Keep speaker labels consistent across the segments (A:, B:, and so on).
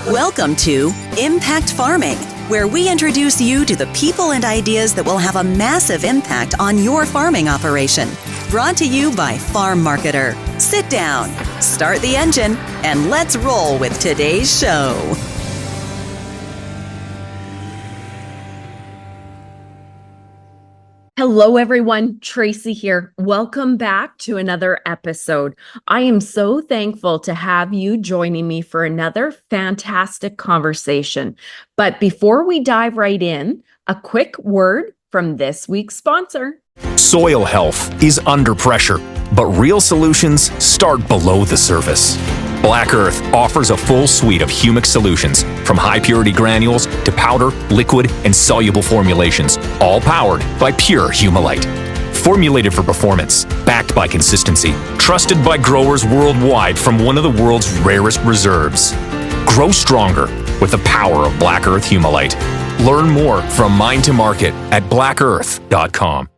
A: Welcome to Impact Farming, where we introduce you to the people and ideas that will have a massive impact on your farming operation. Brought to you by Farm Marketer. Sit down, start the engine, and let's roll with today's show.
B: Hello, everyone. Tracy here. Welcome back to another episode. I am so thankful to have you joining me for another fantastic conversation. But before we dive right in, a quick word from this week's sponsor.
C: Soil health is under pressure, but real solutions start below the surface. Black Earth offers a full suite of humic solutions, from high-purity granules to powder, liquid, and soluble formulations, all powered by pure Humulite. Formulated for performance, backed by consistency, trusted by growers worldwide from one of the world's rarest reserves. Grow stronger with the power of Black Earth Humulite. Learn more from Mind to Market at blackearth.com.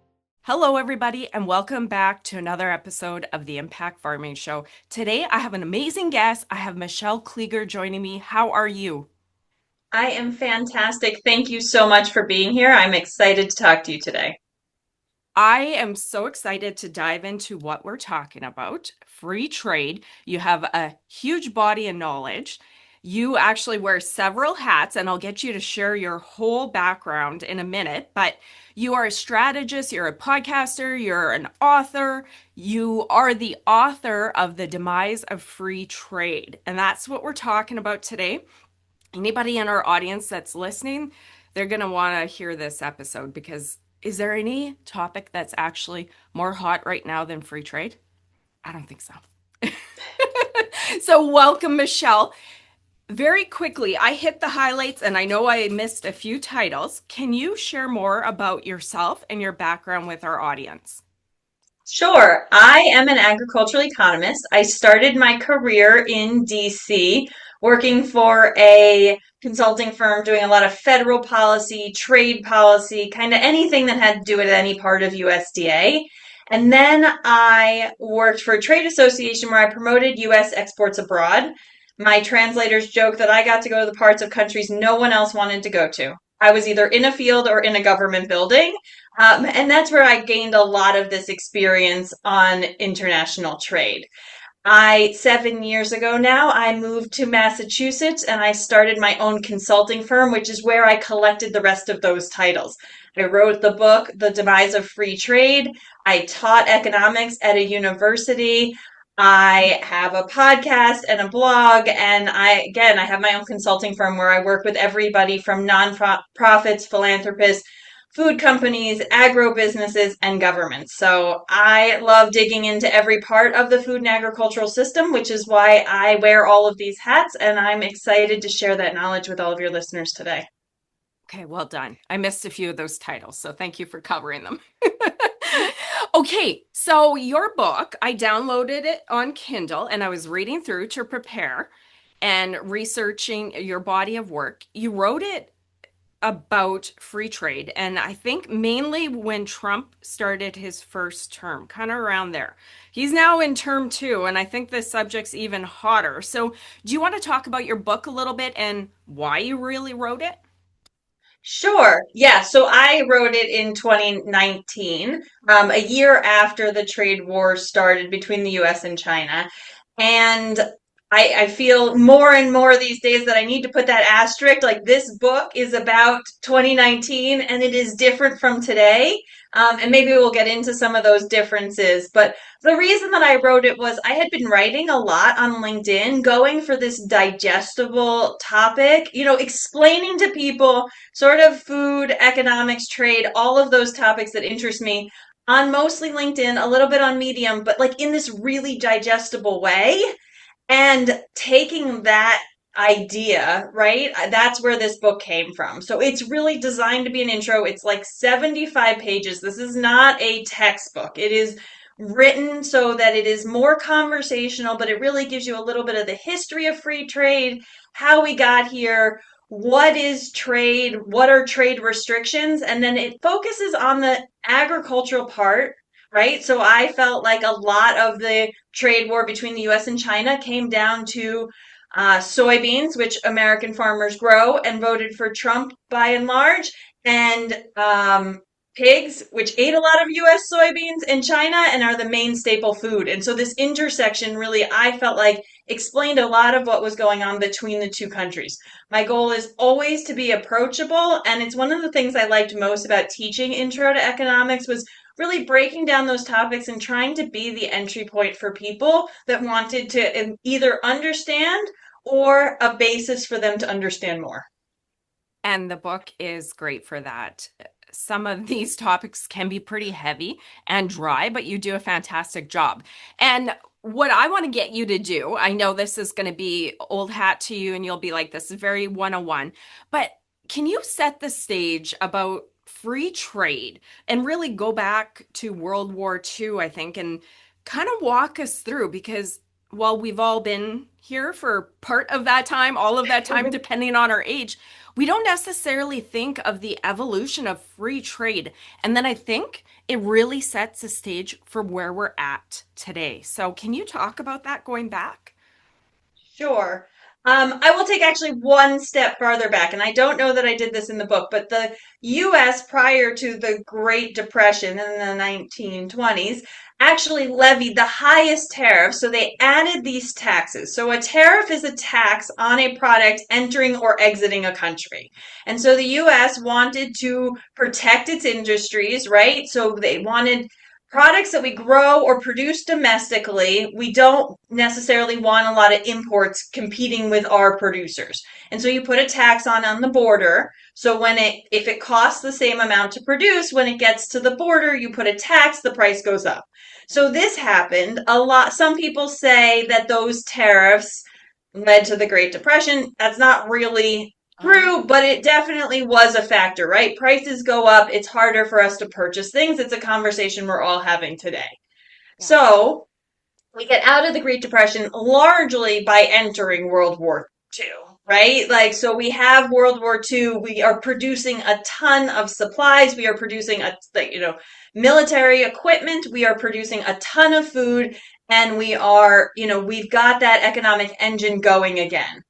D: Hello, everybody, and welcome back to another episode of the Impact Farming Show. Today, I have an amazing guest. I have Michelle Klieger joining me. How are you?
E: I am fantastic. Thank you so much for being here. I'm excited to talk to you today.
D: I am so excited to dive into what we're talking about. Free trade. You have a huge body of knowledge. You actually wear several hats, and I'll get you to share your whole background in a minute, but you are a strategist, you're a podcaster, you're an author. You are the author of The Demise of Free Trade, and that's what we're talking about today. Anybody in our audience that's listening, they're going to want to hear this episode, because is there any topic that's actually more hot right now than free trade? I don't think so. So welcome, Michelle. Very quickly, I hit the highlights and I know I missed a few titles. Can you share more about yourself and your background with our audience?
E: Sure. I am an agricultural economist. I started my career in DC working for a consulting firm doing a lot of federal policy, trade policy, kind of anything that had to do with any part of USDA. And then I worked for a trade association where I promoted U.S. exports abroad. My translators joke that I got to go to the parts of countries no one else wanted to go to. I was either in a field or in a government building. And that's where I gained a lot of this experience on international trade. 7 years ago now, I moved to Massachusetts and I started my own consulting firm, which is where I collected the rest of those titles. I wrote the book, The Demise of Free Trade. I taught economics at a university. I have a podcast and a blog, and I have my own consulting firm where I work with everybody from nonprofits, philanthropists, food companies, agribusinesses, and governments. So I love digging into every part of the food and agricultural system, which is why I wear all of these hats, and I'm excited to share that knowledge with all of your listeners today.
D: Okay, well done. I missed a few of those titles, so thank you for covering them. Okay, so your book, I downloaded it on Kindle and I was reading through to prepare and researching your body of work. You wrote it about free trade, and I think mainly when Trump started his first term, kind of around there. He's now in term 2, and I think the subject's even hotter. So do you want to talk about your book a little bit and why you really wrote it?
E: Sure. Yeah. So I wrote it in 2019, a year after the trade war started between the US and China. And I feel more and more these days that I need to put that asterisk, like this book is about 2019 and it is different from today. And maybe we'll get into some of those differences. But the reason that I wrote it was I had been writing a lot on LinkedIn, going for this digestible topic, explaining to people sort of food, economics, trade, all of those topics that interest me on mostly LinkedIn, a little bit on Medium, but like in this really digestible way. And taking that idea, right? That's where this book came from. So it's really designed to be an intro. It's like 75 pages. This is not a textbook. It is written so that it is more conversational, but it really gives you a little bit of the history of free trade, how we got here, what is trade, what are trade restrictions, and then it focuses on the agricultural part, right? So I felt like a lot of the trade war between the US and China came down to soybeans, which American farmers grow and voted for Trump by and large, and pigs, which ate a lot of US soybeans in China and are the main staple food. And so this intersection really, I felt like, explained a lot of what was going on between the two countries. My goal is always to be approachable, and it's one of the things I liked most about teaching Intro to Economics was really breaking down those topics and trying to be the entry point for people that wanted to either understand or a basis for them to understand more.
D: And the book is great for that. Some of these topics can be pretty heavy and dry, but you do a fantastic job. And what I want to get you to do, I know this is going to be old hat to you and you'll be like, this is very 101, but can you set the stage about free trade and really go back to World War II, I think, and kind of walk us through? Because while we've all been here for part of that time, all of that time, depending on our age, we don't necessarily think of the evolution of free trade. And then I think it really sets a stage for where we're at today. So can you talk about that going back?
E: Sure. I will take actually one step farther back, and I don't know that I did this in the book, but the US prior to the Great Depression in the 1920s actually levied the highest tariff. So they added these taxes. So a tariff is a tax on a product entering or exiting a country. And so the US wanted to protect its industries, right? So they wanted products that we grow or produce domestically. We don't necessarily want a lot of imports competing with our producers. And so you put a tax on the border. So if it costs the same amount to produce, when it gets to the border, you put a tax, the price goes up. So this happened a lot. Some people say that those tariffs led to the Great Depression. That's not really true, but it definitely was a factor, right? Prices go up. It's harder for us to purchase things. It's a conversation we're all having today. Yeah. So we get out of the Great Depression largely by entering World War II, right? Like, so we have World War II. We are producing a ton of supplies. We are producing military equipment. We are producing a ton of food, and we've got that economic engine going again.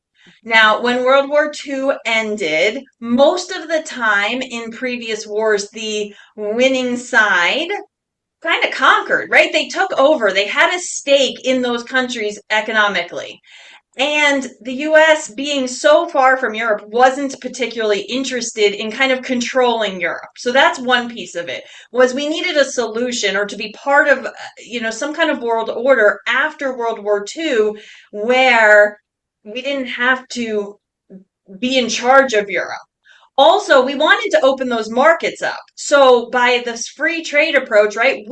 E: Now, when World War II ended, most of the time in previous wars, the winning side kind of conquered, right? They took over. They had a stake in those countries economically. And the US, being so far from Europe, wasn't particularly interested in kind of controlling Europe. So that's one piece of it, was we needed a solution or to be part of, some kind of world order after World War II where we didn't have to be in charge of Europe. Also, we wanted to open those markets up. So by this free trade approach, right,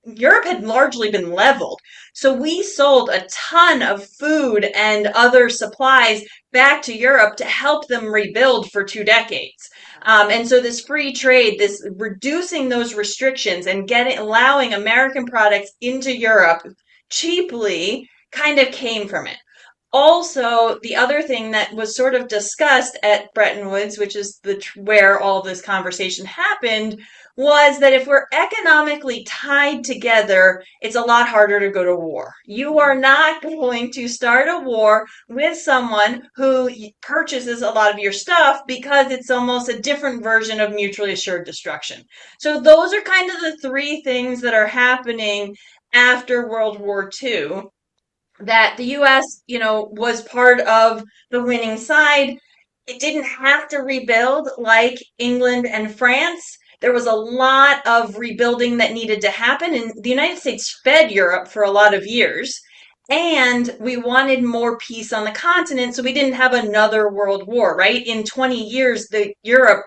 E: Europe had largely been leveled. So we sold a ton of food and other supplies back to Europe to help them rebuild for 2 decades. And so this free trade, this reducing those restrictions and allowing American products into Europe cheaply kind of came from it. Also, the other thing that was sort of discussed at Bretton Woods, which is where all this conversation happened, was that if we're economically tied together, it's a lot harder to go to war. You are not going to start a war with someone who purchases a lot of your stuff because it's almost a different version of mutually assured destruction. So those are kind of the 3 things that are happening after World War II. That the US, was part of the winning side. It didn't have to rebuild like England and France. There was a lot of rebuilding that needed to happen, and the United States fed Europe for a lot of years. And we wanted more peace on the continent, so we didn't have another world war, right? In 20 years, Europe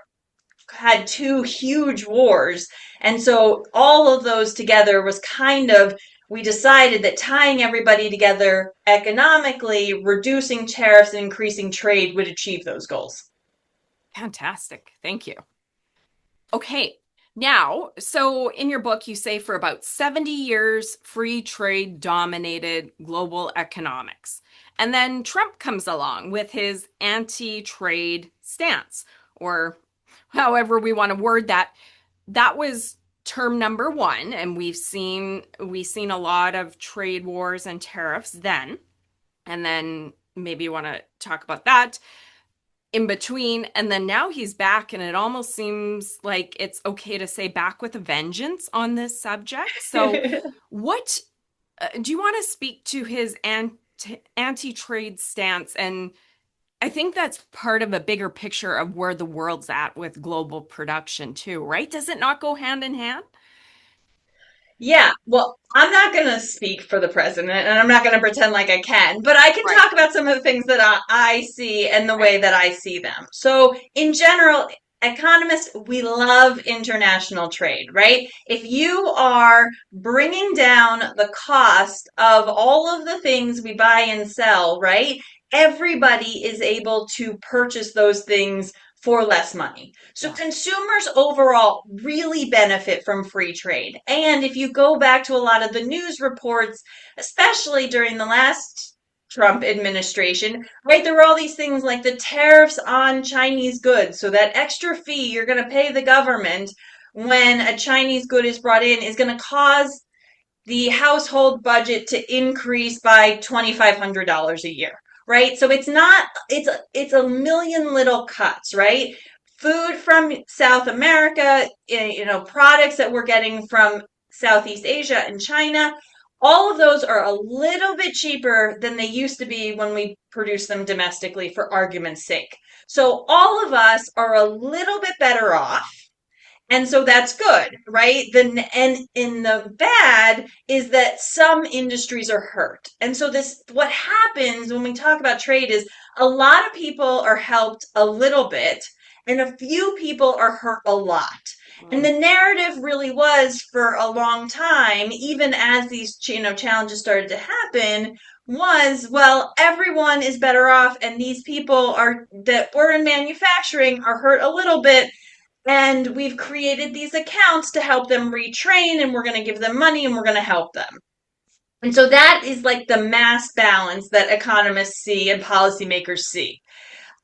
E: had 2 huge wars. And so all of those together was we decided that tying everybody together economically, reducing tariffs and increasing trade would achieve those goals.
D: Fantastic. Thank you. Okay. Now, so in your book, you say for about 70 years, free trade dominated global economics. And then Trump comes along with his anti-trade stance, or however we want to word that. That was term number 1, and we've seen a lot of trade wars and tariffs then. And then maybe you want to talk about that in between. And then now he's back, and it almost seems like it's okay to say back with a vengeance on this subject. So, what do you want to speak to his anti-trade stance? And I think that's part of a bigger picture of where the world's at with global production too, right? Does it not go hand in hand?
E: Yeah, well, I'm not going to speak for the president and I'm not going to pretend like I can, but I can
D: Right.
E: talk about some of the things that I see and the
D: Right.
E: way that I see them. So, in general, economists, we love international trade, right? If you are bringing down the cost of all of the things we buy and sell, right? Everybody is able to purchase those things for less money. So
D: Yeah.
E: consumers overall really benefit from free trade. And if you go back to a lot of the news reports, especially during the last Trump administration, right, there were all these things like the tariffs on Chinese goods. So that extra fee you're going to pay the government when a Chinese good is brought in is going to cause the household budget to increase by $2,500 a year, right? So it's not, it's a million little cuts, right? Food from South America, products that we're getting from Southeast Asia and China, all of those are a little bit cheaper than they used to be when we produce them domestically, for argument's sake. So all of us are a little bit better off, and so that's good, right? And in the bad is that some industries are hurt. And so what happens when we talk about trade is a lot of people are helped a little bit and a few people are hurt a lot. And the narrative really was for a long time, even as these, challenges started to happen, was, well, everyone is better off and these people are that were in manufacturing are hurt a little bit, and we've created these accounts to help them retrain, and we're going to give them money and we're going to help them. And so that is like the mass balance that economists see and policymakers see.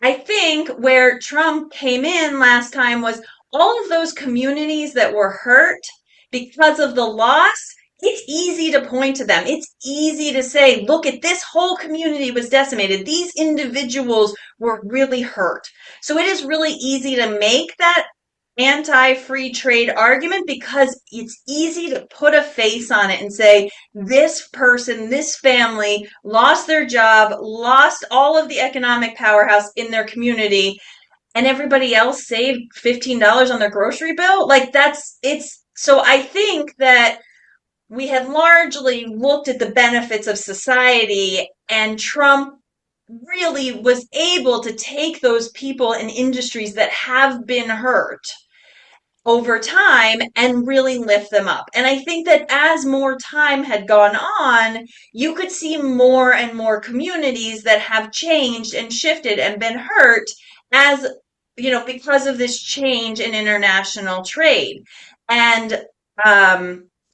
E: I think where Trump came in last time was all of those communities that were hurt because of the loss. It's easy to point to them. It's easy to say, look at this whole community was decimated. These individuals were really hurt. So it is really easy to make that anti-free trade argument because it's easy to put a face on it and say, this person, this family lost their job, lost all of the economic powerhouse in their community, and everybody else saved $15 on their grocery bill. So I think that we had largely looked at the benefits of society, and Trump really was able to take those people and industries that have been hurt over time and really lift them up. And I think that as more time had gone on, you could see more and more communities that have changed and shifted and been hurt as, because of this change in international trade. And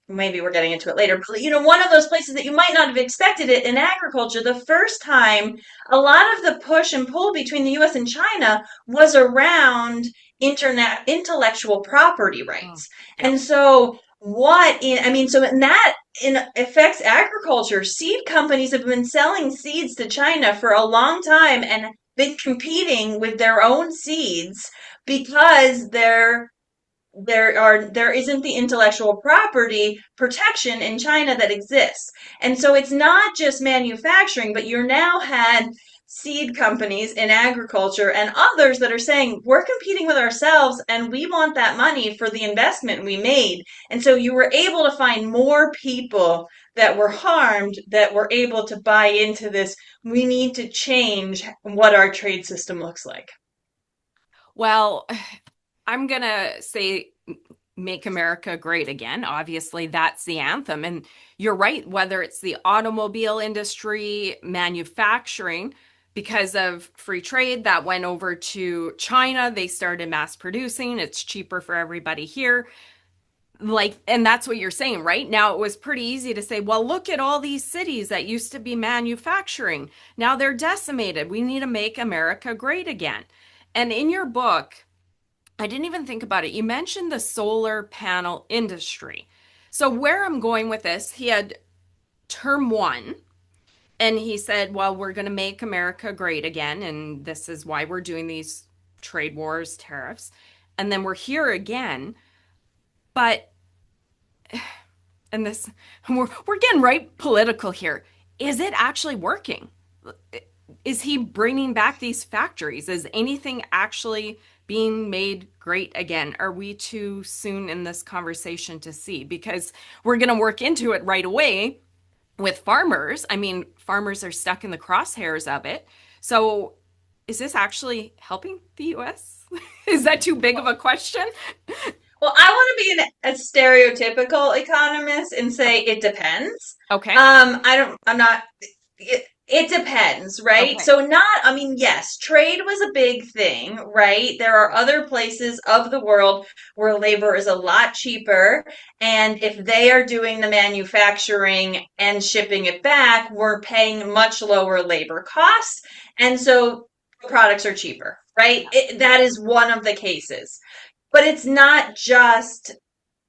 E: maybe we're getting into it later, but one of those places that you might not have expected it in agriculture, the first time a lot of the push and pull between the US and China was around intellectual property rights.
D: Yeah.
E: And so that affects agriculture. Seed companies have been selling seeds to China for a long time and been competing with their own seeds because there isn't the intellectual property protection in China that exists. And so it's not just manufacturing, but you're now had seed companies in agriculture and others that are saying, we're competing with ourselves and we want that money for the investment we made. And so you were able to find more people that were harmed that were able to buy into this. We need to change what our trade system looks like.
D: Well, I'm going to say Make America Great Again. Obviously, that's the anthem. And you're right, whether it's the automobile industry, manufacturing, because of free trade that went over to China, they started mass producing. It's cheaper for everybody here. And that's what you're saying, right? Now it was pretty easy to say, well, look at all these cities that used to be manufacturing. Now they're decimated. We need to make America great again. And in your book, I didn't even think about it. You mentioned the solar panel industry. So where I'm going with this, he had term one, And he said, well, we're going to make America great again. And this is why we're doing these trade wars, tariffs. And then we're here again. But, and this, we're getting right political here. Is it actually working? Is he bringing back these factories? Is anything actually being made great again? Are we too soon in this conversation to see? Because we're going to work into it right away with farmers. I mean, farmers are stuck in the crosshairs of it. So is this actually helping the US? Is that too big of a question?
E: Well, I want to be a stereotypical economist and say it depends.
D: Okay.
E: I'm not, it depends, right?
D: Okay.
E: So I mean, yes, trade was a big thing, right? There are other places of the world where labor is a lot cheaper. And if they are doing the manufacturing and shipping it back, we're paying much lower labor costs. And so products are cheaper, right? That is one of the cases. But it's not just,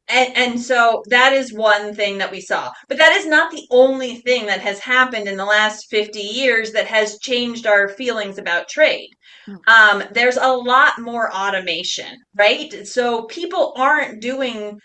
E: and so that is one thing that we saw. But that is not the only thing that has happened in the last 50 years that has changed our feelings about trade. There's a lot more automation, right? So people aren't doing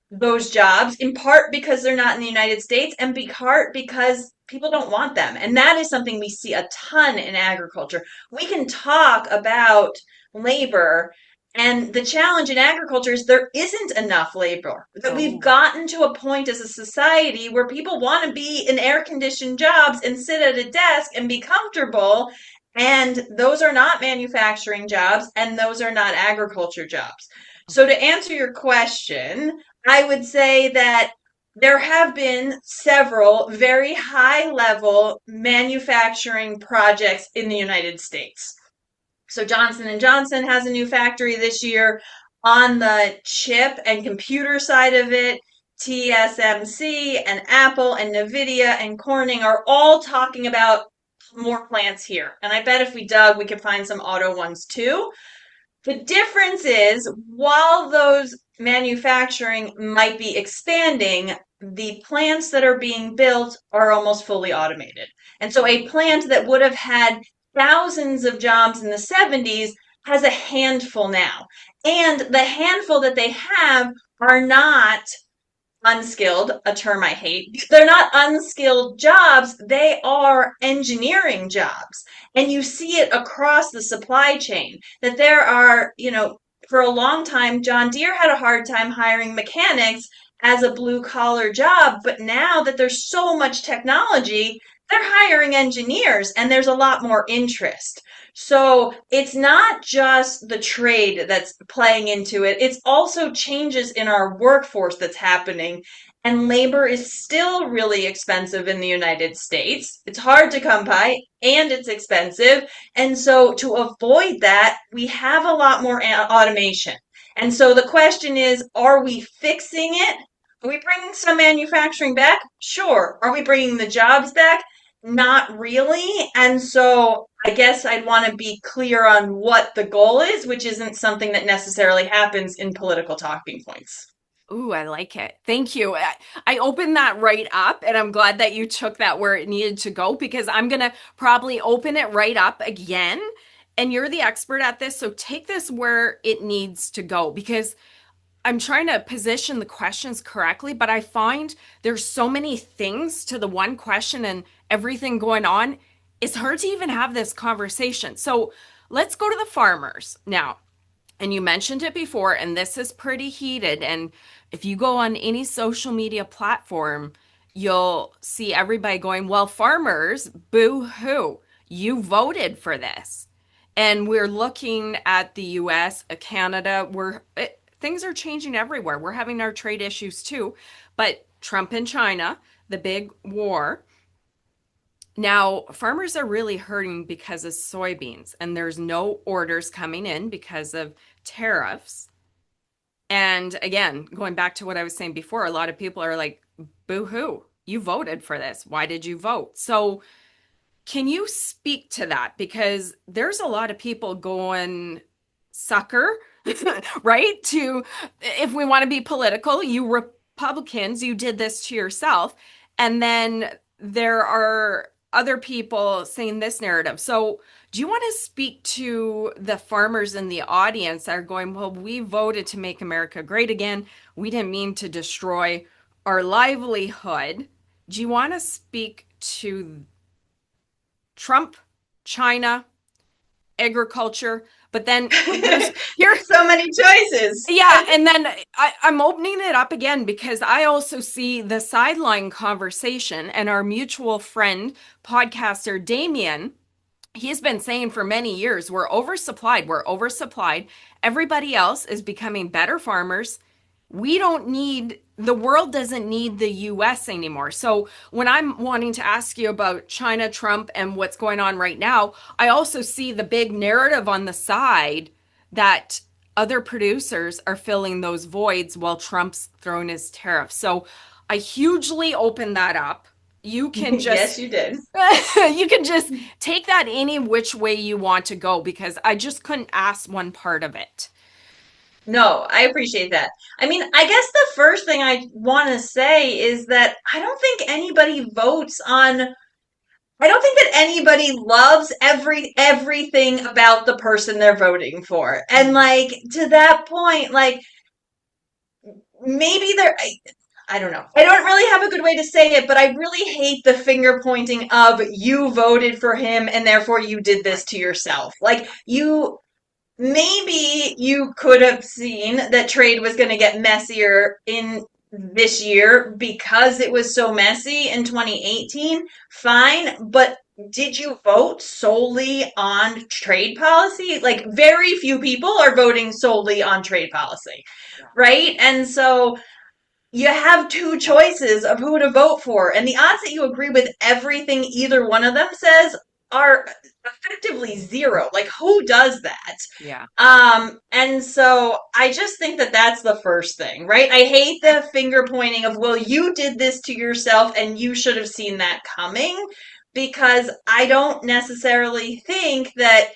E: those jobs in part because they're not in the United States and in part because people don't want them. And that is something we see a ton in agriculture. We can talk about labor, and the challenge in agriculture is there isn't enough labor. That we've gotten to a point as a society where people want to be in air conditioned jobs and sit at a desk and be comfortable. And those are not manufacturing jobs and those are not agriculture jobs. So to answer your question, I would say that there have been several very high level manufacturing projects in the United States. So Johnson and Johnson has a new factory this year on the chip and computer side of it. TSMC and Apple and Nvidia and Corning are all talking about more plants here. And I bet if we dug, we could find some auto ones too. The difference is, while those manufacturing might be expanding, the plants that are being built are almost fully automated. And so a plant that would have had thousands of jobs in the 70s has a handful now. And the handful that they have are not unskilled, a term I hate. They're not unskilled jobs, they are engineering jobs. And you see it across the supply chain that there are, for a long time, John Deere had a hard time hiring mechanics as a blue collar job. But now that there's so much technology, they're hiring engineers and there's a lot more interest. So it's not just the trade that's playing into it. It's also changes in our workforce that's happening. And labor is still really expensive in the United States. It's hard to come by and it's expensive. And so to avoid that, we have a lot more automation. And so the question is, are we fixing it? Are we bringing some manufacturing back? Sure. Are we bringing the jobs back? Not really. And so I guess I'd want to be clear on what the goal is, which isn't something that necessarily happens in political talking points.
D: Ooh, I like it. Thank you. I opened that right up, and I'm glad that you took that where it needed to go, because I'm going to probably open it right up again. And you're the expert at this, so take this where it needs to go, because I'm trying to position the questions correctly, but I find there's so many things to the one question and everything going on. It's hard to even have this conversation. So let's go to the farmers now. And you mentioned it before, and this is pretty heated. And if you go on any social media platform, you'll see everybody going, well, farmers, boo-hoo, you voted for this. And we're looking at the US, Canada, things are changing everywhere. We're having our trade issues too. But Trump and China, the big war. Now, farmers are really hurting because of soybeans, and there's no orders coming in because of tariffs. And again, going back to what I was saying before, a lot of people are like, boo-hoo, you voted for this. Why did you vote? So can you speak to that? Because there's a lot of people going, sucker, right? If we want to be political, you Republicans, you did this to yourself. And then there are other people saying this narrative. So, do you want to speak to the farmers in the audience that are going, well, we voted to make America great again. We didn't mean to destroy our livelihood. Do you want to speak to Trump, China, agriculture? But then
E: here's so many choices.
D: Yeah, and then I'm opening it up again because I also see the sideline conversation, and our mutual friend, podcaster Damien, he's been saying for many years, we're oversupplied. We're oversupplied. Everybody else is becoming better farmers. We don't need, the world doesn't need the US anymore. So when I'm wanting to ask you about China, Trump, and what's going on right now, I also see the big narrative on the side that other producers are filling those voids while Trump's throwing his tariffs. So I hugely open that up. You can just
E: yes, you did.
D: You can just take that any which way you want to go, because I just couldn't ask one part of it.
E: No, I appreciate that. I mean, I guess the first thing I want to say is that I don't think anybody votes on, I don't think that anybody loves everything about the person they're voting for. And like to that point, like maybe I don't know. I don't really have a good way to say it, but I really hate the finger pointing of you voted for him and therefore you did this to yourself. Like maybe you could have seen that trade was going to get messier in this year because it was so messy in 2018. Fine, but did you vote solely on trade policy? Like very few people are voting solely on trade policy, right? And so you have two choices of who to vote for, and the odds that you agree with everything either one of them says are effectively zero. Like, who does that?
D: Yeah.
E: And so I just think that that's the first thing, right? I hate the finger pointing of, well, you did this to yourself and you should have seen that coming, because I don't necessarily think that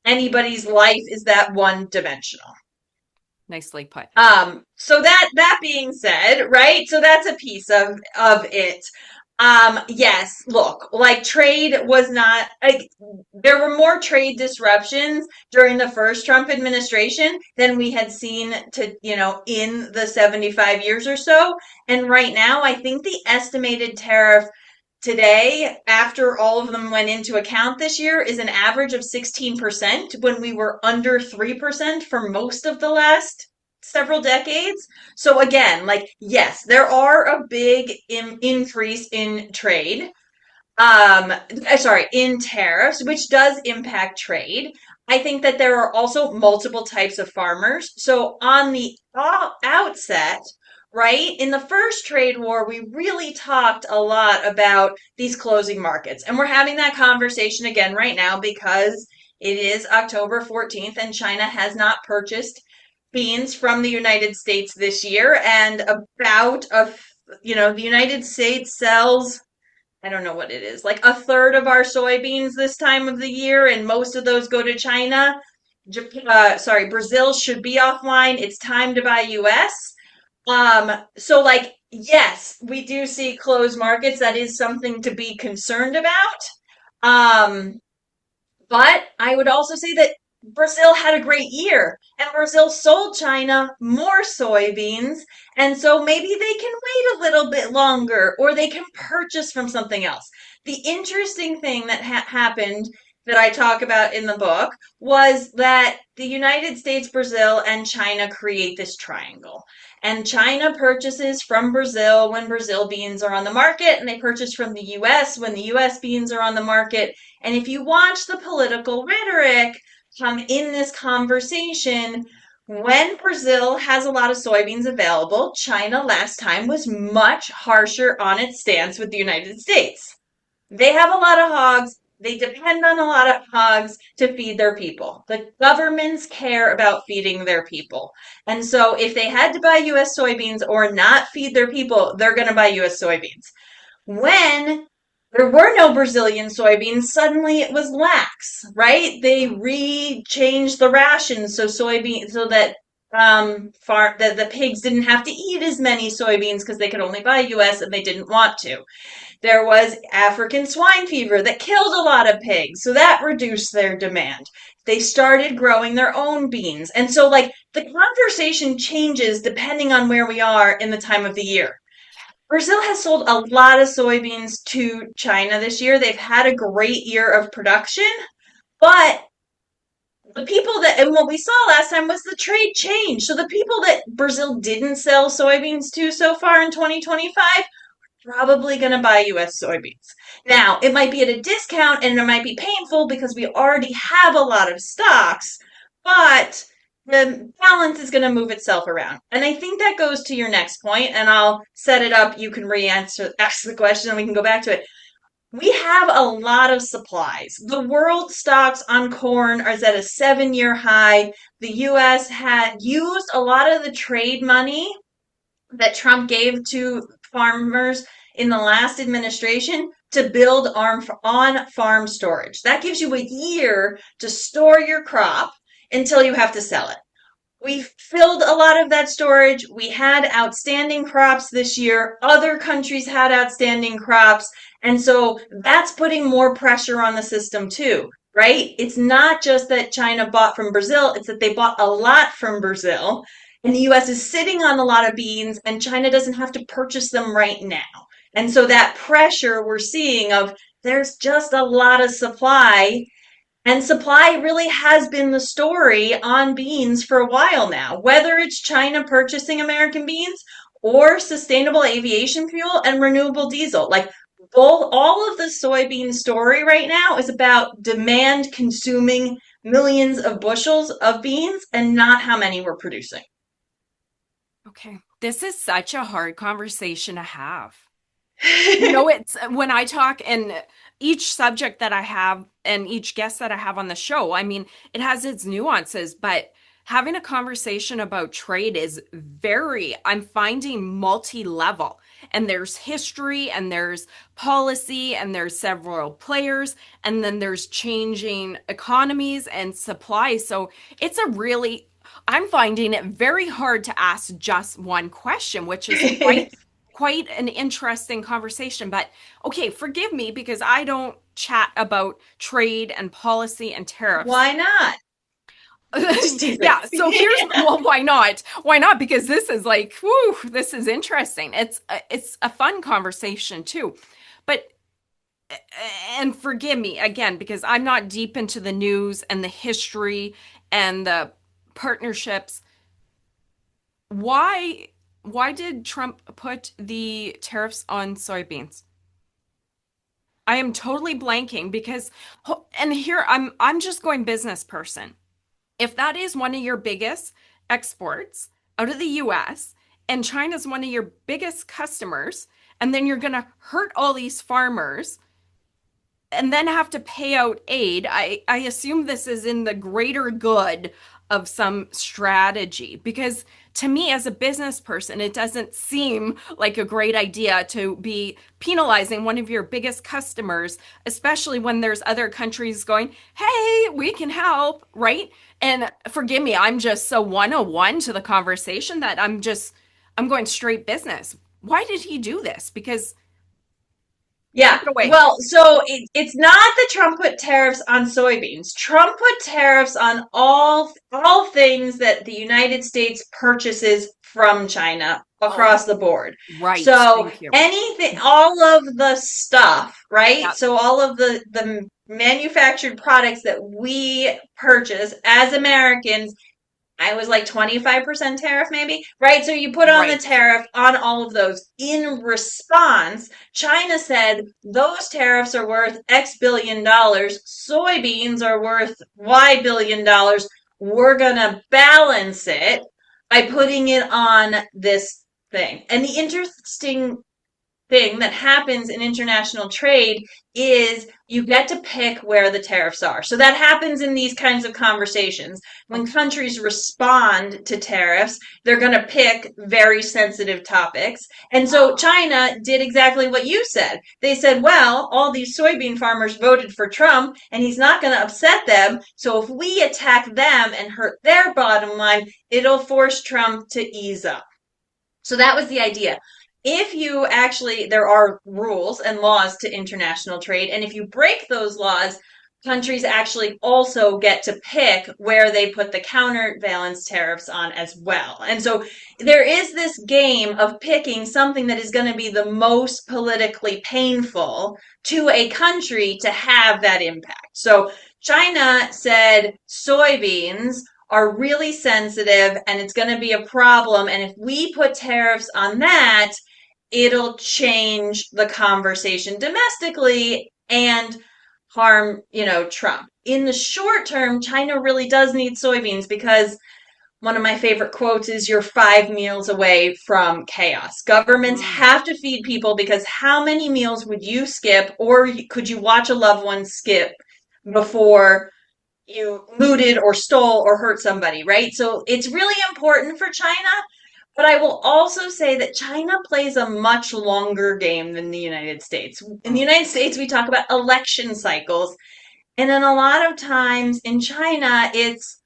E: anybody's life is that one dimensional.
D: Nicely put.
E: So that being said, right? So that's a piece of it. Yes, look, like trade was not, like, there were more trade disruptions during the first Trump administration than we had seen in the 75 years or so. And right now, I think the estimated tariff today, after all of them went into account this year, is an average of 16% when we were under 3% for most of the last several decades. So again, like, yes, there are a big increase in trade. In tariffs, which does impact trade. I think that there are also multiple types of farmers. So on the outset, right, in the first trade war, we really talked a lot about these closing markets. And we're having that conversation again right now because it is October 14th and China has not purchased beans from the United States this year. And the United States sells, I don't know what it is, like a third of our soybeans this time of the year, and most of those go to China. Brazil should be offline. It's time to buy US. So like, yes, we do see closed markets. That is something to be concerned about. But I would also say that Brazil had a great year, and Brazil sold China more soybeans, and so maybe they can wait a little bit longer, or they can purchase from something else. The interesting thing that happened that I talk about in the book was that the United States, Brazil, and China create this triangle. And China purchases from Brazil when Brazil beans are on the market, and they purchase from the US when the US beans are on the market. And if you watch the political rhetoric in this conversation, when Brazil has a lot of soybeans available, China last time was much harsher on its stance with the United States. They have a lot of hogs. They depend on a lot of hogs to feed their people. The governments care about feeding their people. And so if they had to buy US soybeans or not feed their people, they're going to buy US soybeans. When there were no Brazilian soybeans, suddenly it was lax, right? They changed the rations so that the pigs didn't have to eat as many soybeans because they could only buy US and they didn't want to. There was African swine fever that killed a lot of pigs, so that reduced their demand. They started growing their own beans. And so, like, the conversation changes depending on where we are in the time of the year. Brazil has sold a lot of soybeans to China this year. They've had a great year of production, but the people that, and what we saw last time was the trade change. So the people that Brazil didn't sell soybeans to so far in 2025 probably going to buy US soybeans. Now, it might be at a discount and it might be painful because we already have a lot of stocks, but the balance is going to move itself around. And I think that goes to your next point, and I'll set it up. You can ask the question and we can go back to it. We have a lot of supplies. The world stocks on corn are at a 7-year high. The US had used a lot of the trade money that Trump gave to farmers in the last administration to build on-farm storage. That gives you a year to store your crop until you have to sell it. We filled a lot of that storage. We had outstanding crops this year. Other countries had outstanding crops. And so that's putting more pressure on the system too, right? It's not just that China bought from Brazil, it's that they bought a lot from Brazil. And the US is sitting on a lot of beans, and China doesn't have to purchase them right now. And so that pressure we're seeing of there's just a lot of supply. And supply really has been the story on beans for a while now, whether it's China purchasing American beans or sustainable aviation fuel and renewable diesel. Like all of the soybean story right now is about demand consuming millions of bushels of beans and not how many we're producing.
D: Okay. This is such a hard conversation to have. It's when I talk, and each subject that I have and each guest that I have on the show, I mean, it has its nuances, but having a conversation about trade is I'm finding multi-level, and there's history and there's policy and there's several players, and then there's changing economies and supply. So I'm finding it very hard to ask just one question, which is quite an interesting conversation. But okay, forgive me because I don't chat about trade and policy and tariffs.
E: Why not?
D: Yeah, so why not? Why not? Because this is like, this is interesting. It's a fun conversation too. But and forgive me again because I'm not deep into the news and the history and the partnerships. Why did Trump put the tariffs on soybeans? I am totally blanking because, and here I'm just going business person. If that is one of your biggest exports out of the US and China's one of your biggest customers, and then you're going to hurt all these farmers and then have to pay out aid, I assume this is in the greater good of some strategy, because to me as a business person, it doesn't seem like a great idea to be penalizing one of your biggest customers, especially when there's other countries going, hey, we can help, right? And forgive me, I'm just so 101 to the conversation that I'm going straight business. Why did he do this? Because
E: yeah, well, so it's not that Trump put tariffs on soybeans. Trump put tariffs on all things that the United States purchases from China across the board.
D: Right.
E: So anything, all of the stuff, right? Yep. So all of the manufactured products that we purchase as Americans, I was like 25% tariff maybe, right? So you put on the tariff on all of those. In response, China said those tariffs are worth X billion dollars. Soybeans are worth Y billion dollars. We're going to balance it by putting it on this thing. And the interesting thing that happens in international trade is you get to pick where the tariffs are. So that happens in these kinds of conversations. When countries respond to tariffs, they're going to pick very sensitive topics. And so China did exactly what you said. They said, well, all these soybean farmers voted for Trump and he's not going to upset them. So if we attack them and hurt their bottom line, it'll force Trump to ease up. So that was the idea. if you actually, there are rules and laws to international trade, and if you break those laws, countries actually also get to pick where they put the counterbalance tariffs on as well. And so there is this game of picking something that is going to be the most politically painful to a country to have that impact. So China said soybeans are really sensitive and it's going to be a problem. And if we put tariffs on that, it'll change the conversation domestically and harm, Trump. In the short term, China really does need soybeans because one of my favorite quotes is you're 5 meals away from chaos. Governments have to feed people because how many meals would you skip or could you watch a loved one skip before you looted or stole or hurt somebody, right? So it's really important for China. But I will also say that China plays a much longer game than the United States. In the United States, we talk about election cycles. And then a lot of times in China, it's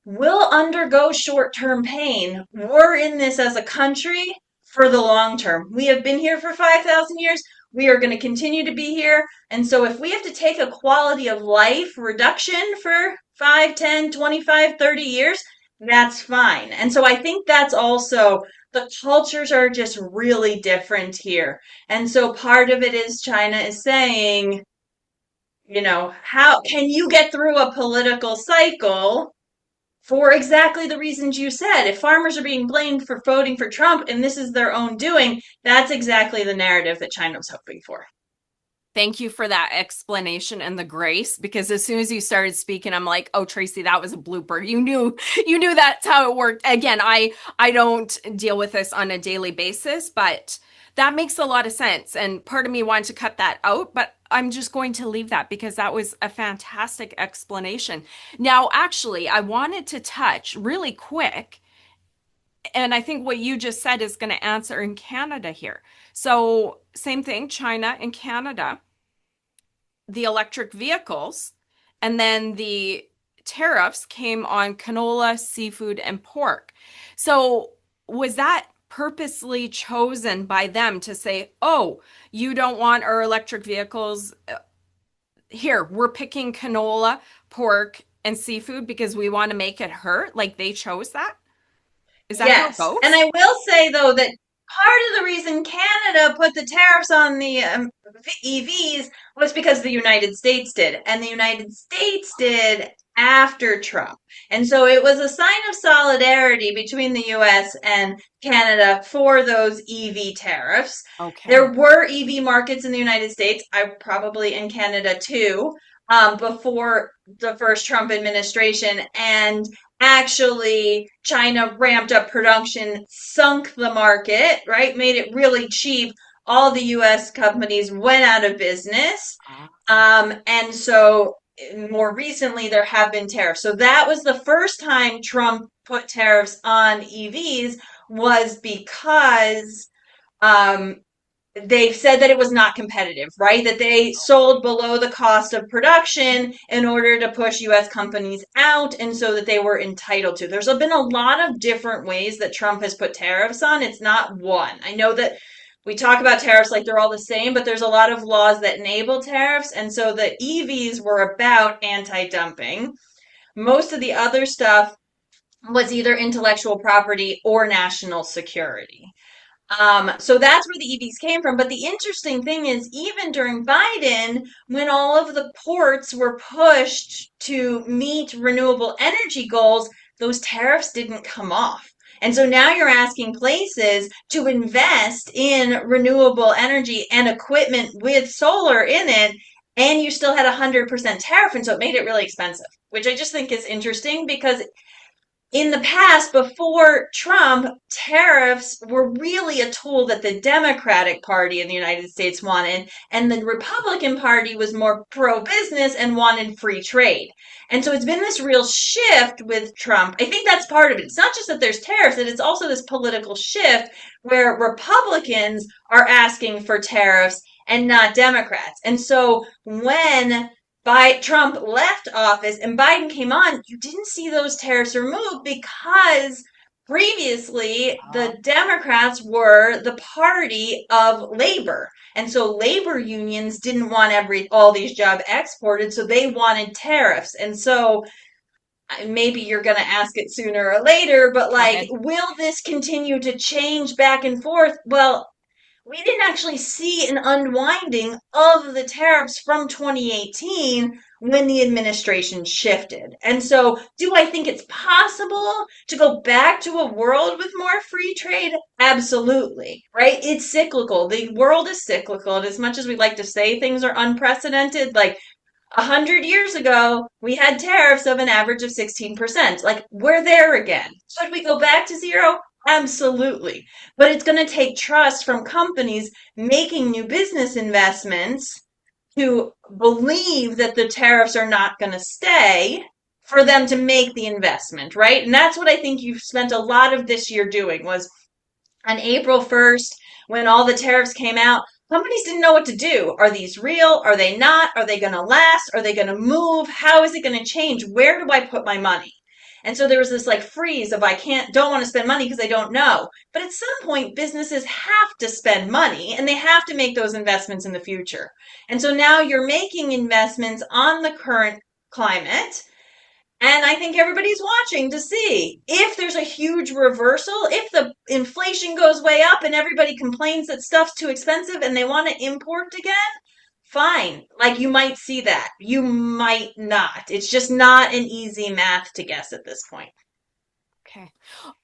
E: we'll undergo short-term pain. We're in this as a country for the long term. We have been here for 5,000 years. We are going to continue to be here. And so if we have to take a quality of life reduction for 5, 10, 25, 30 years, that's fine. And so I think that's also the cultures are just really different here. And so part of it is China is saying, how can you get through a political cycle for exactly the reasons you said? If farmers are being blamed for voting for Trump and this is their own doing, that's exactly the narrative that China was hoping for.
D: Thank you for that explanation and the grace, because as soon as you started speaking, I'm like, oh, Tracy, that was a blooper. You knew that's how it worked. Again, I don't deal with this on a daily basis, but that makes a lot of sense. And part of me wanted to cut that out, but I'm just going to leave that because that was a fantastic explanation. Now, actually, I wanted to touch really quick, and I think what you just said is going to answer in Canada here. So same thing, China and Canada, the electric vehicles, and then the tariffs came on canola, seafood, and pork. So was that purposely chosen by them to say, oh, you don't want our electric vehicles? Here, we're picking canola, pork, and seafood because we want to make it hurt? Like they chose that? Is that how it goes?
E: And I will say, though, that part of the reason Canada put the tariffs on the EVs was because the United States did. And the United States did after Trump. And so it was a sign of solidarity between the US and Canada for those EV tariffs.
D: Okay.
E: There were EV markets in the United States, probably in Canada too, before the first Trump administration. And actually, China ramped up production, sunk the market, right? Made it really cheap. All the US companies went out of business. And so more recently, there have been tariffs. So that was the first time Trump put tariffs on EVs was because they've said that it was not competitive, right? That they sold below the cost of production in order to push US companies out and so that they were entitled to. There's been a lot of different ways that Trump has put tariffs on. It's not one. I know that we talk about tariffs like they're all the same, but there's a lot of laws that enable tariffs. And so the EVs were about anti-dumping. Most of the other stuff was either intellectual property or national security. So that's where the EVs came from. But the interesting thing is, even during Biden, when all of the ports were pushed to meet renewable energy goals, those tariffs didn't come off. And so now you're asking places to invest in renewable energy and equipment with solar in it, and you still had 100% tariff. And so it made it really expensive, which I just think is interesting because in the past, before Trump, tariffs were really a tool that the Democratic Party in the United States wanted, and the Republican Party was more pro-business and wanted free trade. And so it's been this real shift with Trump. I think that's part of it. It's not just that there's tariffs, that it's also this political shift where Republicans are asking for tariffs and not Democrats. And so when Trump left office and Biden came on, you didn't see those tariffs removed because Previously, the Democrats were the party of labor. And so labor unions didn't want all these jobs exported, so they wanted tariffs. And so maybe you're going to ask it sooner or later, but like, will this continue to change back and forth? Well, we didn't actually see an unwinding of the tariffs from 2018 when the administration shifted. And so, do I think it's possible to go back to a world with more free trade? Absolutely, right? It's cyclical. The world is cyclical. And as much as we like to say things are unprecedented, like 100 years ago, we had tariffs of an average of 16%. Like, we're there again. Should we go back to zero? Absolutely. But it's going to take trust from companies making new business investments to believe that the tariffs are not going to stay for them to make the investment, right? And that's what I think you've spent a lot of this year doing was on April 1st, when all the tariffs came out, companies didn't know what to do. Are these real? Are they not? Are they going to last? Are they going to move? How is it going to change? Where do I put my money? And so there was this like freeze of don't want to spend money because I don't know. But at some point, businesses have to spend money and they have to make those investments in the future. And so now you're making investments on the current climate. And I think everybody's watching to see if there's a huge reversal, if the inflation goes way up and everybody complains that stuff's too expensive and they want to import again, fine. Like you might see that. You might not. It's just not an easy math to guess at this point.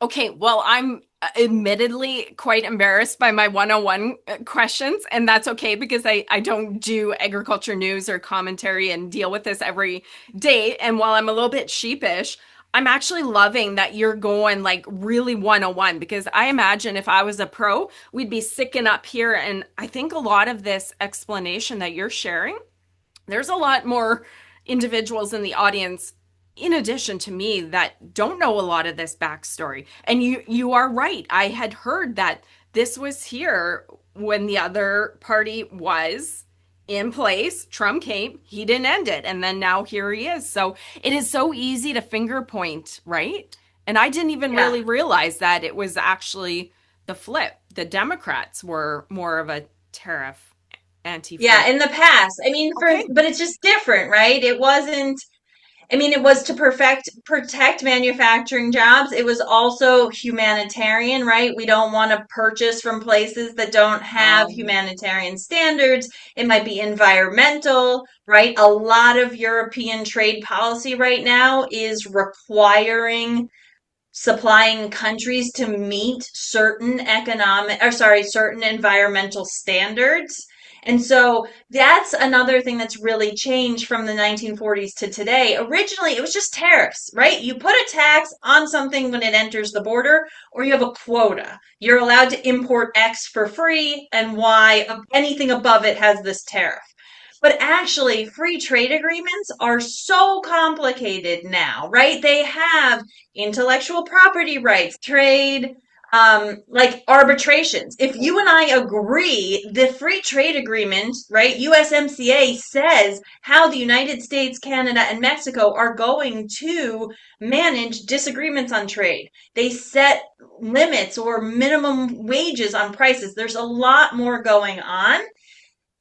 D: Okay. Well, I'm admittedly quite embarrassed by my 101 questions, and that's okay because I don't do agriculture news or commentary and deal with this every day. And while I'm a little bit sheepish, I'm actually loving that you're going like really 101 because I imagine if I was a pro, we'd be sicking up here. And I think a lot of this explanation that you're sharing, there's a lot more individuals in the audience in addition to me that don't know a lot of this backstory. And you are right. I had heard that this was here when the other party was in place. Trump came, he didn't end it. And then now here he is. So it is so easy to finger point, right? And I didn't even really realize that it was actually the flip. The Democrats were more of a tariff anti-free.
E: Yeah, in the past. I mean, but it's just different, right? It wasn't. I mean, it was to protect manufacturing jobs. It was also humanitarian, right? We don't want to purchase from places that don't have humanitarian standards. It might be environmental, right? A lot of European trade policy right now is requiring supplying countries to meet certain certain environmental standards. And so that's another thing that's really changed from the 1940s to today. Originally, it was just tariffs, right? You put a tax on something when it enters the border, or you have a quota. You're allowed to import X for free, and Y, anything above it has this tariff. But actually, free trade agreements are so complicated now, right? They have intellectual property rights, trade, like arbitrations. If you and I agree, the free trade agreement, right, USMCA says how the United States, Canada, and Mexico are going to manage disagreements on trade. They set limits or minimum wages on prices. There's a lot more going on.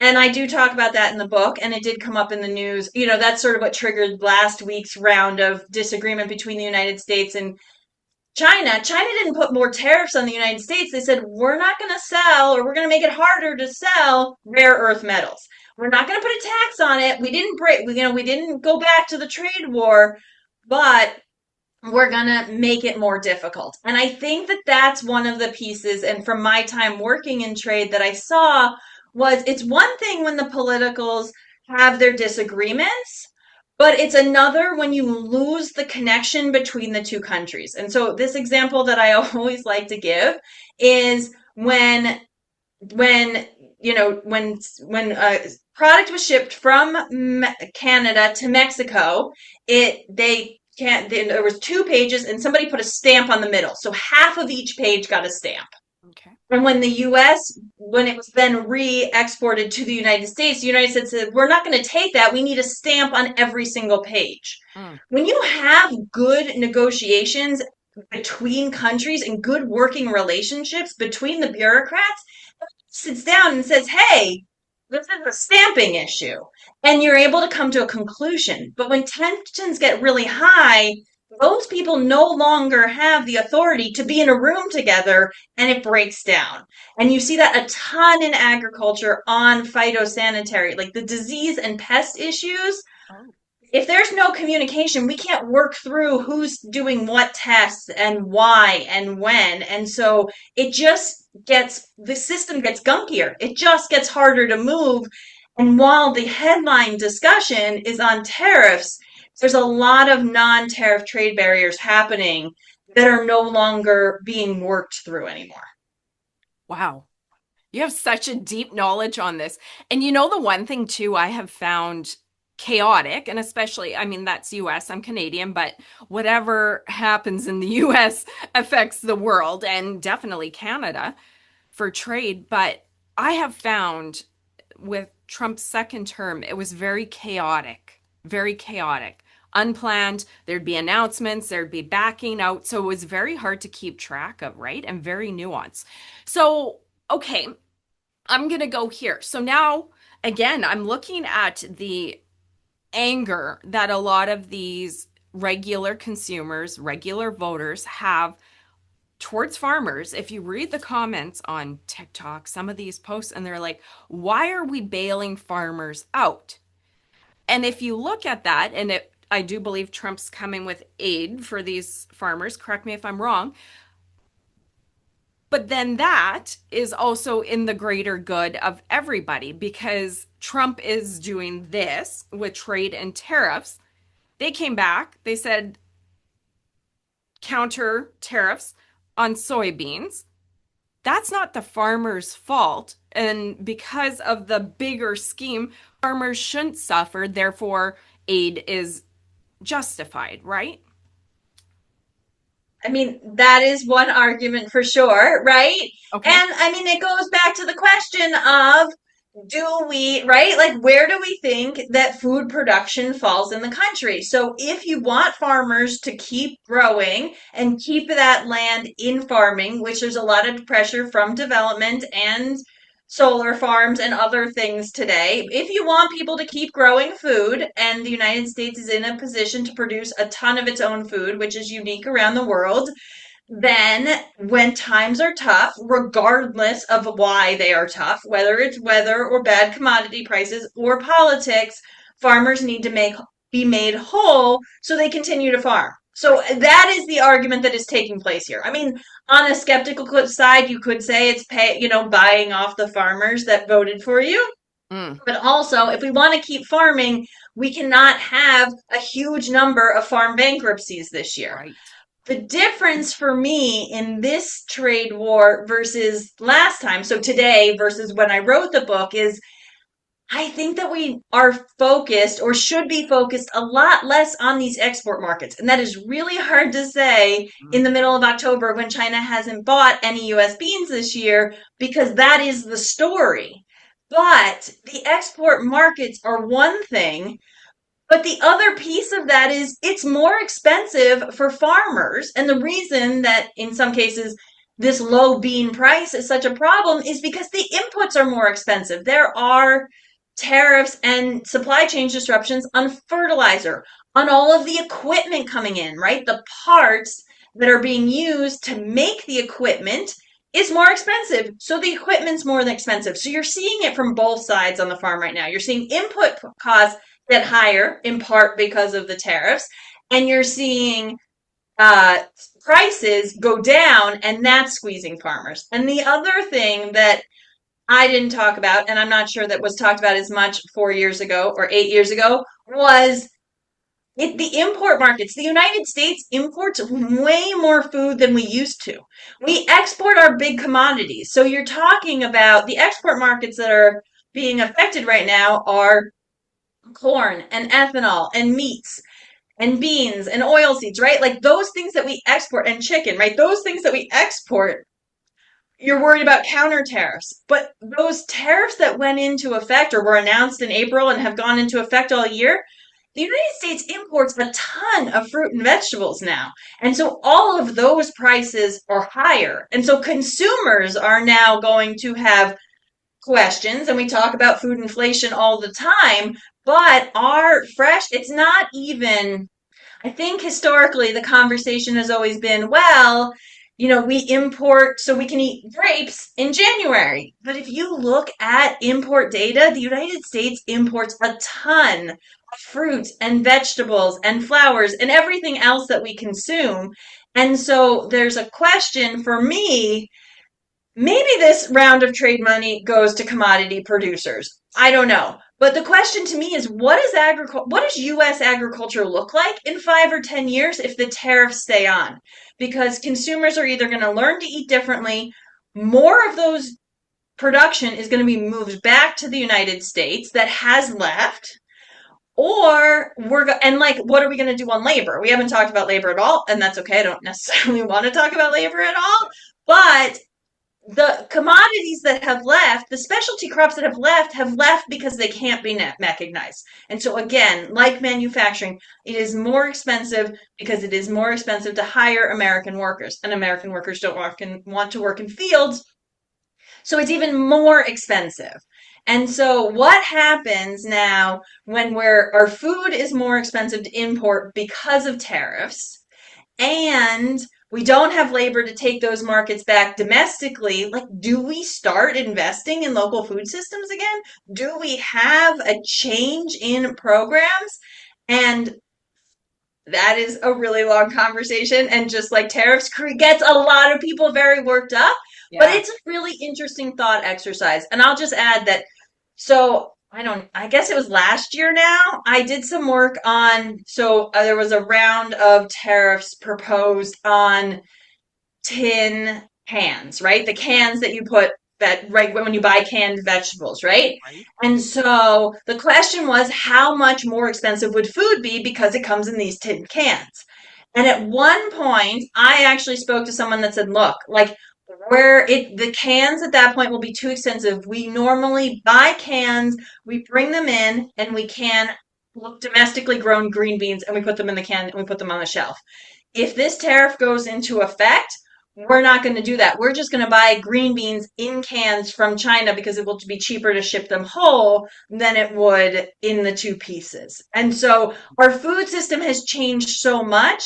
E: And I do talk about that in the book, and it did come up in the news. You know, that's sort of what triggered last week's round of disagreement between the United States and China didn't put more tariffs on the United States. They said, we're not going to sell, or we're going to make it harder to sell rare earth metals. We're not going to put a tax on it. We didn't go back to the trade war, but we're going to make it more difficult. And I think that that's one of the pieces. And from my time working in trade that I saw was it's one thing when the politicals have their disagreements, but it's another when you lose the connection between the two countries. And so this example that I always like to give is when a product was shipped from Canada to Mexico, there was 2 pages and somebody put a stamp on the middle. So half of each page got a stamp.
D: Okay.
E: And when the U.S., when it was then re-exported to the United States said, we're not going to take that. We need a stamp on every single page. When you have good negotiations, between countries and good working relationships between the bureaucrats, sits down and says, hey, this is a stamping issue. And you're able to come to a conclusion. But when tensions get really high, those people no longer have the authority to be in a room together and it breaks down. And you see that a ton in agriculture on phytosanitary, like the disease and pest issues. If there's no communication, we can't work through who's doing what tests and why and when. And so the system gets gunkier. It just gets harder to move. And while the headline discussion is on tariffs, there's a lot of non-tariff trade barriers happening that are no longer being worked through anymore.
D: Wow. You have such a deep knowledge on this. And you know, the one thing too, I have found chaotic, and especially, I mean, that's US, I'm Canadian, but whatever happens in the US affects the world and definitely Canada for trade. But I have found with Trump's second term, it was very chaotic, unplanned. There'd be announcements, there'd be backing out. So it was very hard to keep track of, right? And very nuanced. So, okay, I'm going to go here. So now, again, I'm looking at the anger that a lot of these regular consumers, regular voters have towards farmers. If you read the comments on TikTok, some of these posts, and they're like, why are we bailing farmers out? And if you look at that, and I do believe Trump's coming with aid for these farmers, correct me if I'm wrong, but then that is also in the greater good of everybody, because Trump is doing this with trade and tariffs. They came back, they said counter tariffs on soybeans. That's not the farmer's fault. And because of the bigger scheme, farmers shouldn't suffer. Therefore, aid is justified, right?
E: I mean, that is one argument for sure, right?
D: Okay.
E: And I mean, it goes back to the question of, right? Like, where do we think that food production falls in the country? So if you want farmers to keep growing and keep that land in farming, which there's a lot of pressure from development and solar farms and other things today, if you want people to keep growing food, and the United States is in a position to produce a ton of its own food, which is unique around the world, then when times are tough, regardless of why they are tough, whether it's weather or bad commodity prices or politics, farmers need to be made whole so they continue to farm. So that is the argument that is taking place here. I mean, on a skeptical side, you could say it's buying off the farmers that voted for you. But also, if we want to keep farming, we cannot have a huge number of farm bankruptcies this year.
D: Right.
E: The difference for me in this trade war versus last time, so today versus when I wrote the book, is I think that we are focused, or should be focused, a lot less on these export markets. And that is really hard to say in the middle of October when China hasn't bought any US beans this year, because that is the story. But the export markets are one thing. But the other piece of that is it's more expensive for farmers. And the reason that in some cases this low bean price is such a problem is because the inputs are more expensive. There are tariffs and supply chain disruptions on fertilizer, on all of the equipment coming in, right? The parts that are being used to make the equipment is more expensive. So the equipment's more than expensive. So you're seeing it from both sides on the farm right now. You're seeing input costs get higher, in part because of the tariffs, and you're seeing prices go down, and that's squeezing farmers. And the other thing that I didn't talk about, and I'm not sure that was talked about as much 4 years ago or 8 years ago, was the import markets. The United States imports way more food than we used to. We export our big commodities. So you're talking about the export markets that are being affected right now are corn and ethanol and meats and beans and oil seeds, right? Like those things that we export, and chicken, right? Those things that we export, you're worried about counter tariffs. But those tariffs that went into effect or were announced in April and have gone into effect all year, the United States imports a ton of fruit and vegetables now. And so all of those prices are higher. And so consumers are now going to have questions, and we talk about food inflation all the time, but our fresh, it's not even, I think historically the conversation has always been, well, we import so we can eat grapes in January. But if you look at import data, the United States imports a ton of fruits and vegetables and flowers and everything else that we consume. And so there's a question for me. Maybe this round of trade money goes to commodity producers. I don't know. But the question to me is, what does US agriculture look like in 5 or 10 years if the tariffs stay on? Because consumers are either going to learn to eat differently, more of those production is going to be moved back to the United States that has left, or what are we going to do on labor? We haven't talked about labor at all, and that's okay. I don't necessarily want to talk about labor at all, but the commodities that have left, the specialty crops that have left because they can't be mechanized. And so again, like manufacturing, it is more expensive because it is more expensive to hire American workers, and American workers don't want to work in fields. So it's even more expensive. And so what happens now when our food is more expensive to import because of tariffs, and we don't have labor to take those markets back domestically? Like, do we start investing in local food systems again? Do we have a change in programs? And that is a really long conversation. And just like tariffs gets a lot of people very worked up, but it's a really interesting thought exercise. And I'll just add that, so I guess it was last year now, I did some work on, there was a round of tariffs proposed on tin cans, right? The cans that you put right when you buy canned vegetables, right? And so the question was, how much more expensive would food be because it comes in these tin cans? And at one point, I actually spoke to someone that said, look, like, the cans at that point will be too expensive. We normally buy cans, we bring them in, and we can domestically grown green beans, and we put them in the can and we put them on the shelf. If this tariff goes into effect, we're not going to do that. We're just going to buy green beans in cans from China because it will be cheaper to ship them whole than it would in the two pieces. And so our food system has changed so much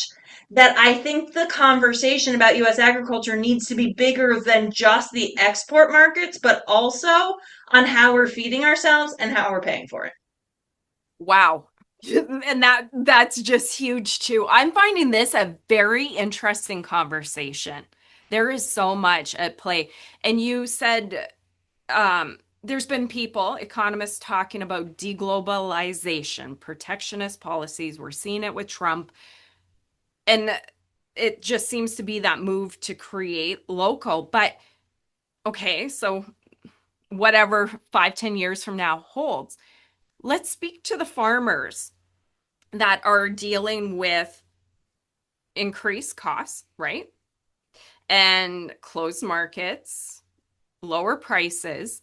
E: that I think the conversation about US agriculture needs to be bigger than just the export markets, but also on how we're feeding ourselves and how we're paying for it.
D: Wow. And that's just huge too. I'm finding this a very interesting conversation. There is so much at play. And you said there's been economists talking about deglobalization, protectionist policies. We're seeing it with Trump. And it just seems to be that move to create local. But okay, so whatever 5-10 years from now holds, let's speak to the farmers that are dealing with increased costs, right? And closed markets, lower prices.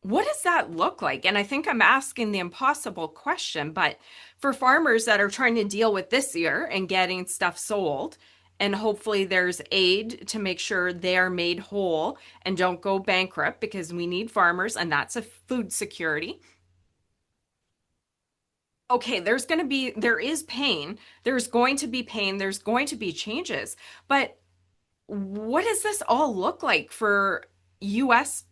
D: What does that look like? And I think I'm asking the impossible question, but for farmers that are trying to deal with this year and getting stuff sold, and hopefully there's aid to make sure they're made whole and don't go bankrupt, because we need farmers, and that's a food security. Okay, there is pain. There's going to be pain. There's going to be changes. But what does this all look like for US,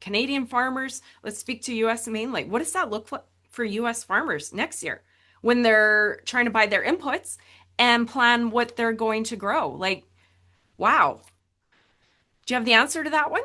D: Canadian farmers? Let's speak to US mainly. What does that look like for US farmers next year when they're trying to buy their inputs and plan what they're going to grow? Like, wow. Do you have the answer to that one?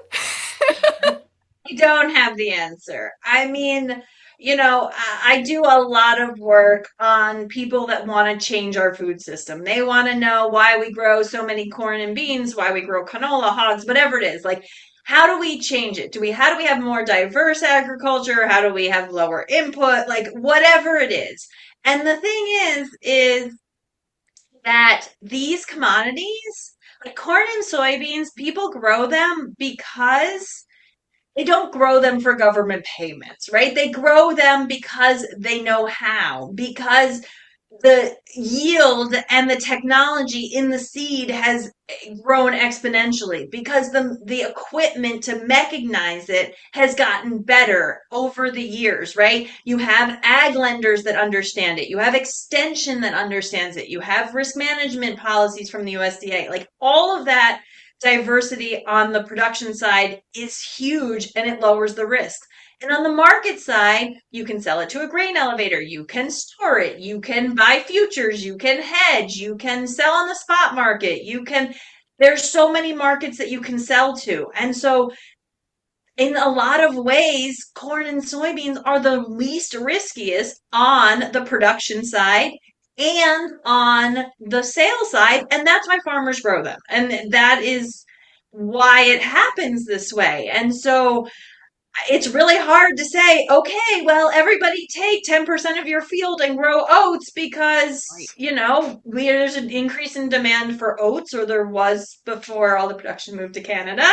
E: I don't have the answer. I mean, I do a lot of work on people that want to change our food system. They want to know why we grow so many corn and beans, why we grow canola, hogs, whatever it is. Like, how do we change it? How do we have more diverse agriculture? How do we have lower input? Like, whatever it is. And the thing is that these commodities, like corn and soybeans, people grow them because they don't grow them for government payments, right? They grow them because they know how, because the yield and the technology in the seed has grown exponentially, because the equipment to mechanize it has gotten better over the years, right? You have ag lenders that understand it. You have extension that understands it. You have risk management policies from the USDA. Like all of that diversity on the production side is huge and it lowers the risk. And on the market side, you can sell it to a grain elevator, you can store it, you can buy futures, you can hedge, you can sell on the spot market, there's so many markets that you can sell to. And so in a lot of ways, corn and soybeans are the least riskiest on the production side and on the sales side. And that's why farmers grow them. And that is why it happens this way. And so it's really hard to say, okay, well, everybody take 10% of your field and grow oats because,
D: Right.
E: there's an increase in demand for oats, or there was before all the production moved to Canada.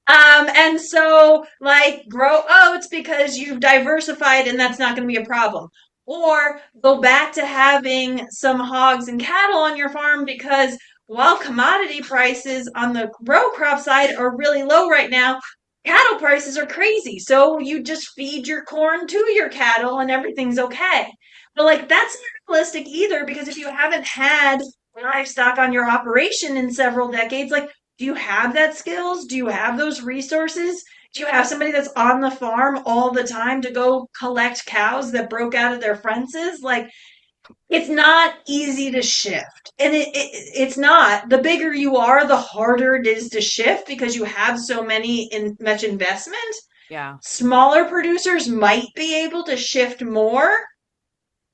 E: And so, like, grow oats because you've diversified and that's not going to be a problem. Or go back to having some hogs and cattle on your farm because while commodity prices on the row crop side are really low right now, cattle prices are crazy. So you just feed your corn to your cattle and everything's okay. But like that's not realistic either, because if you haven't had livestock on your operation in several decades, like do you have that skills? Do you have those resources? Do you have somebody that's on the farm all the time to go collect cows that broke out of their fences? Like it's not easy to shift. And it's not. The bigger you are, the harder it is to shift because you have so much investment.
D: Yeah.
E: Smaller producers might be able to shift more.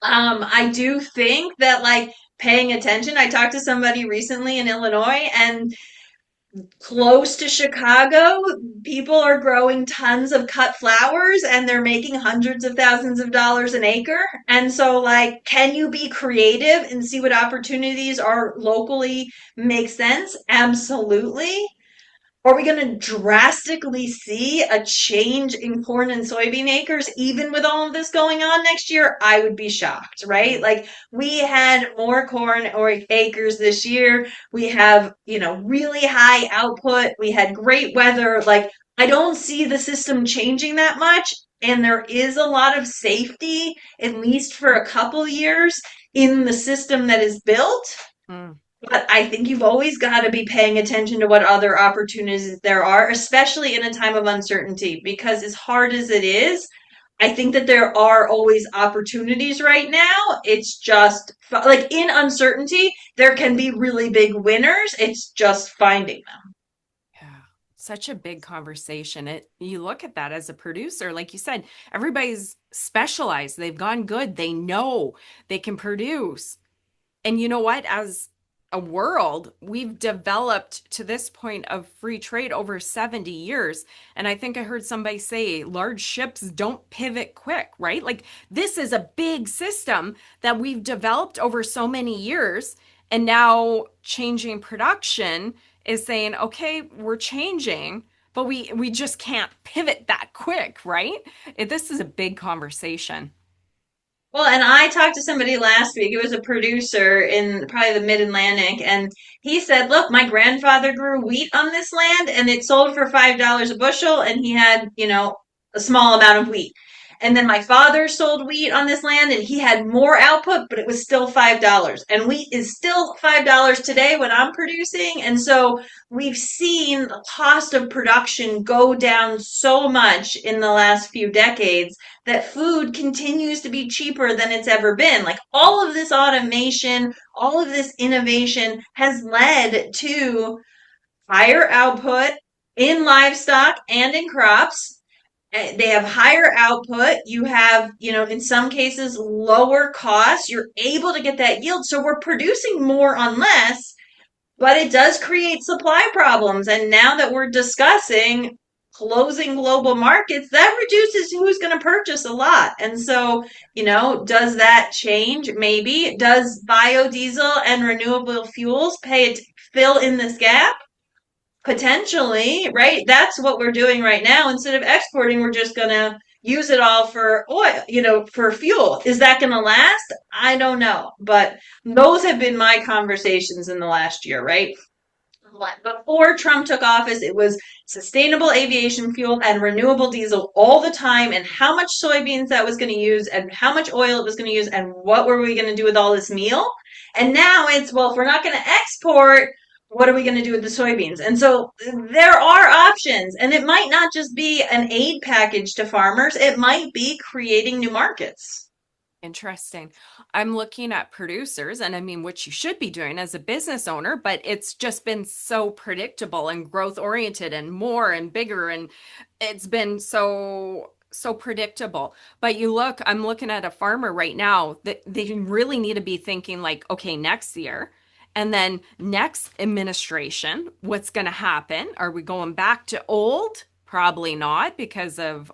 E: I do think that like paying attention. I talked to somebody recently in Illinois, and close to Chicago, people are growing tons of cut flowers and they're making hundreds of thousands of dollars an acre. And so, like, can you be creative and see what opportunities are locally make sense? Absolutely. Are we going to drastically see a change in corn and soybean acres, even with all of this going on next year? I would be shocked, right? Like, we had more corn or acres this year. We have, really high output. We had great weather. Like, I don't see the system changing that much. And there is a lot of safety, at least for a couple years, in the system that is built.
D: Mm.
E: But I think you've always got to be paying attention to what other opportunities there are, especially in a time of uncertainty, because as hard as it is, I think that there are always opportunities right now. It's just like in uncertainty, there can be really big winners. It's just finding them.
D: Yeah. Such a big conversation. You look at that as a producer, like you said, everybody's specialized. They've gone good. They know they can produce. And you know what? As a world, we've developed to this point of free trade over 70 years. And I think I heard somebody say large ships don't pivot quick, right? Like this is a big system that we've developed over so many years. And now changing production is saying, okay, we're changing, but we just can't pivot that quick, right? This is a big conversation.
E: Well, and I talked to somebody last week. It was a producer in probably the mid-Atlantic, and he said, "Look, my grandfather grew wheat on this land, and it sold for $5 a bushel, and he had, a small amount of wheat. And then my father sold wheat on this land, and he had more output, but it was still $5. And wheat is still $5 today when I'm producing, and so we've seen the cost of production go down so much in the last few decades that food continues to be cheaper than it's ever been. Like all of this automation, all of this innovation has led to higher output in livestock and in crops. They have higher output. You have, in some cases, lower costs. You're able to get that yield. So we're producing more on less, but it does create supply problems. And now that we're discussing closing global markets, that reduces who's going to purchase a lot. And so, does that change? Maybe. Does biodiesel and renewable fuels fill in this gap? potentially, right? That's what we're doing right now. Instead of exporting, we're just going to use it all for oil, for fuel. Is that going to last? I don't know. But those have been my conversations in the last year, right? Before Trump took office, it was sustainable aviation fuel and renewable diesel all the time, and how much soybeans that was going to use, and how much oil it was going to use, and what were we going to do with all this meal. And now it's, well, if we're not going to export, what are we going to do with the soybeans? And so there are options, and it might not just be an aid package to farmers, it might be creating new markets.
D: Interesting. I'm looking at producers, and I mean, what you should be doing as a business owner, but it's just been so predictable and growth oriented and more and bigger. And it's been so predictable. But I'm looking at a farmer right now that they really need to be thinking like, okay, next year. And then next administration, what's going to happen? Are we going back to old? Probably not because of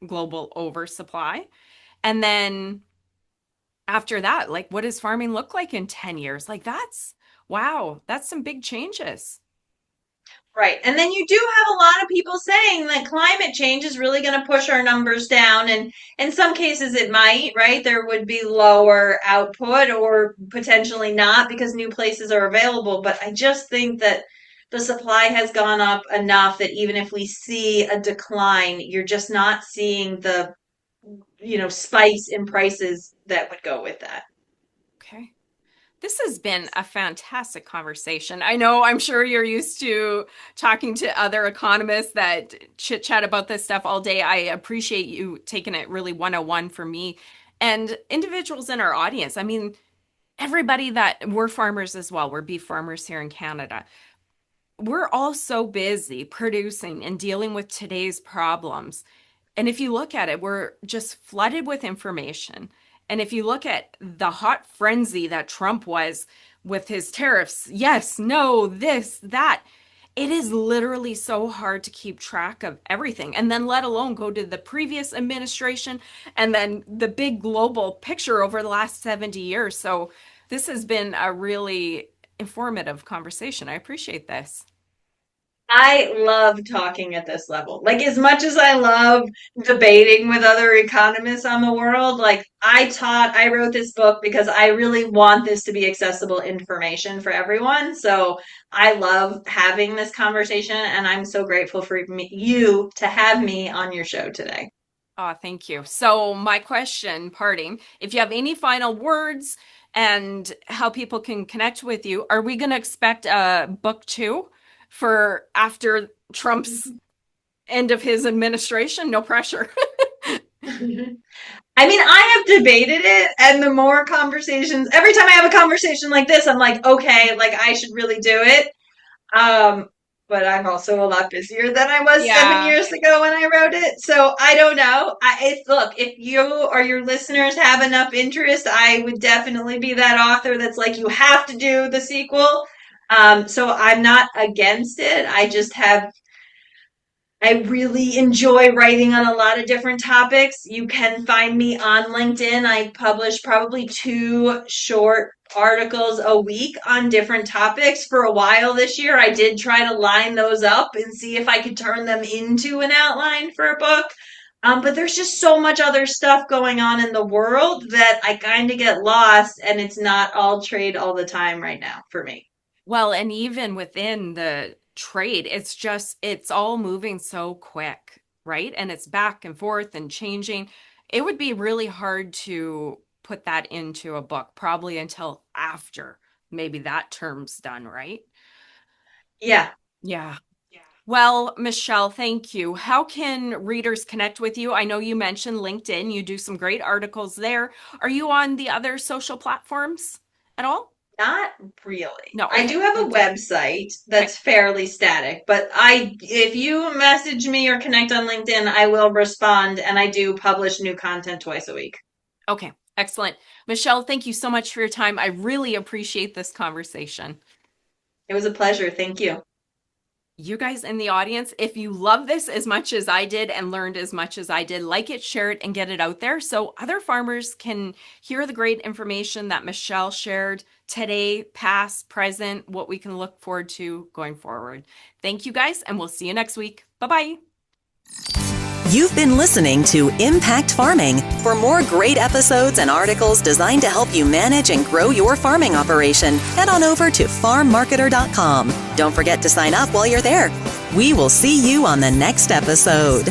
D: global oversupply. And then after that, like, what does farming look like in 10 years? Like, wow, that's some big changes.
E: Right. And then you do have a lot of people saying that climate change is really going to push our numbers down. And in some cases, it might, right? There would be lower output or potentially not because new places are available. But I just think that the supply has gone up enough that even if we see a decline, you're just not seeing the, spikes in prices that would go with that.
D: Okay. This has been a fantastic conversation. I'm sure you're used to talking to other economists that chit chat about this stuff all day. I appreciate you taking it really 101 for me and individuals in our audience. I mean, everybody that we're farmers as well. We're beef farmers here in Canada. We're all so busy producing and dealing with today's problems. And if you look at it, we're just flooded with information. And if you look at the hot frenzy that Trump was with his tariffs, yes, no, this, that, it is literally so hard to keep track of everything. And then let alone go to the previous administration and then the big global picture over the last 70 years. So this has been a really informative conversation. I appreciate this.
E: I love talking at this level. Like, as much as I love debating with other economists on the world, like, I wrote this book because I really want this to be accessible information for everyone. So I love having this conversation, and I'm so grateful for you to have me on your show today.
D: Oh, thank you. So my question, parting, if you have any final words and how people can connect with you, are we going to expect a book two for after Trump's end of his administration? No pressure.
E: I mean, I have debated it, and the more conversations, every time I have a conversation like this, I'm like, okay, like I should really do it. But I'm also a lot busier than I was 7 years ago when I wrote it. So I don't know. Look, if you or your listeners have enough interest, I would definitely be that author that's like, you have to do the sequel. So I'm not against it. I really enjoy writing on a lot of different topics. You can find me on LinkedIn. I publish probably 2 short articles a week on different topics. For a while this year, I did try to line those up and see if I could turn them into an outline for a book. But there's just so much other stuff going on in the world that I kind of get lost, and it's not all trade all the time right now for me.
D: Well, and even within the trade, it's all moving so quick, right? And it's back and forth and changing. It would be really hard to put that into a book, probably until after maybe that term's done, right?
E: Yeah.
D: Yeah. Well, Michelle, thank you. How can readers connect with you? I know you mentioned LinkedIn. You do some great articles there. Are you on the other social platforms at all?
E: Not really.
D: No,
E: I do have a website that's fairly static, but if you message me or connect on LinkedIn, I will respond, and I do publish new content twice a week.
D: Okay, excellent. Michelle, thank you so much for your time. I really appreciate this conversation.
E: It was a pleasure. Thank you.
D: You guys in the audience, if you love this as much as I did and learned as much as I did, like it, share it, and get it out there so other farmers can hear the great information that Michelle shared today, past, present, what we can look forward to going forward. Thank you guys, and we'll see you next week. Bye-bye.
A: You've been listening to Impact Farming. For more great episodes and articles designed to help you manage and grow your farming operation, head on over to farmmarketer.com. Don't forget to sign up while you're there. We will see you on the next episode.